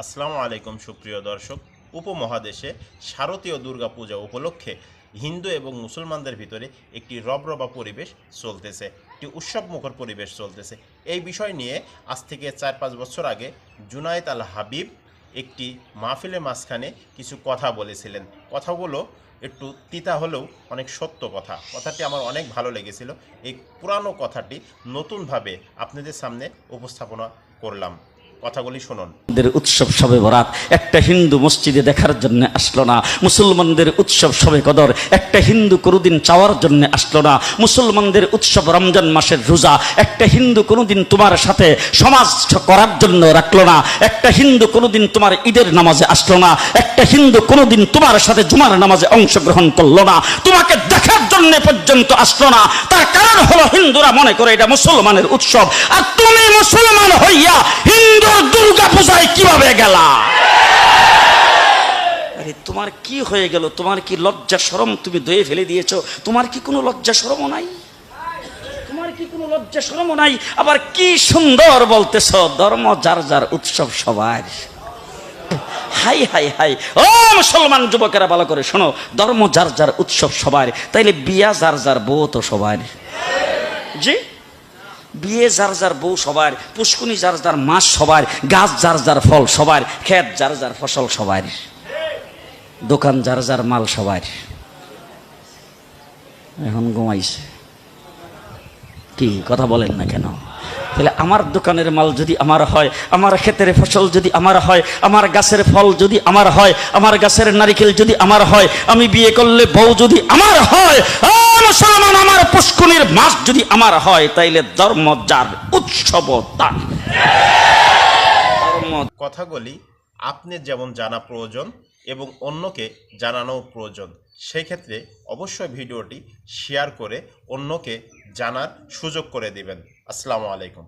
আসসালামু আলাইকুম সুপ্রিয় দর্শক। উপমহাদেশে শারদীয় দুর্গাপূজা উপলক্ষে হিন্দু এবং মুসলমানদের ভিতরে একটি রবরবা পরিবেশ চলতেছে, একটি উৎসবমুখর পরিবেশ চলতেছে। এই বিষয় নিয়ে আজ থেকে 4-5 বছর আগে জুনায়েদ আল হাবিব একটি মাহফিলের মাঝখানে কিছু কথা বলেছিলেন। কথাগুলো একটু তিতা হলেও অনেক সত্য কথা। কথাটি আমার অনেক ভালো লেগেছিল। এই পুরানো কথাটি নতুনভাবে আপনাদের সামনে উপস্থাপনা করলাম। কথাগুলি শুনুন। উৎসব শবে বরাত একটা হিন্দু মসজিদে দেখার জন্য আসলো না। মুসলমানদের উৎসব শবে কদর একটা হিন্দু কোনোদিন চাওয়ার জন্য আসলো না। মুসলমানদের উৎসব রমজান মাসের রোজা একটা হিন্দু কোনোদিন তোমার সাথে সমাজ করার জন্য রাখলো না। একটা হিন্দু কোনোদিন তোমার ঈদের নামাজে আসলো না। একটা হিন্দু কোনোদিন তোমার সাথে জুমার নামাজে অংশগ্রহণ করলো না। তোমাকে দেখার জন্য পর্যন্ত আসলো না। তার কারণ হলো হিন্দুরা মনে করে এটা মুসলমানের উৎসব, আর তুমি মুসলমান হইয়া হিন্দুর দুর্গা পূজায় কিভাবে গেলা? আরে তোমার কি হয়ে গেল? তোমার কি লজ্জা শরম তুমি দয়ে ফেলে দিয়েছো? তোমার কি কোনো লজ্জা শরমও নাই? তোমার কি কোনো লজ্জা শরমও নাই? আবার কি সুন্দর বলতেছ, ধর্ম যার যার উৎসব সবার। হাই হাই হাই, ও মুসলমান যুবকেরা ভালো করে শোনো, ধর্ম যার যার উৎসব সবার, তাইলে বিয়া যার যার বউ তো সবার। জি, বিয়ে যার যার বউ সবার, পুষ্কুনি যার যার মাছ সবার, গাছ যার যার ফল সবার, ক্ষেত যার যার ফসল সবার, দোকান যার যার মাল সবার। এখন ঘুমাইছে কি কথা বলেন না কেন? তাহলে আমার দোকানের মাল যদি আমার হয়, আমার ক্ষেতের ফসল যদি আমার হয়, আমার গাছের ফল যদি আমার হয়, আমার গাছের নারিকেল যদি আমার হয়, আমি বিয়ে করলে বউ যদি আমার হয়, মুসলমান আমার পুষ্কুনির মাছ যদি আমার হয়, তাইলে ধর্ম যার উৎসব তার। কথাগুলি আপনার যেমন জানা প্রয়োজন এবং অন্যকে জানানো প্রয়োজন। সেই ক্ষেত্রে অবশ্যই ভিডিওটি শেয়ার করে অন্যকে জানার সুযোগ করে দিবেন। আসসালামু আলাইকুম।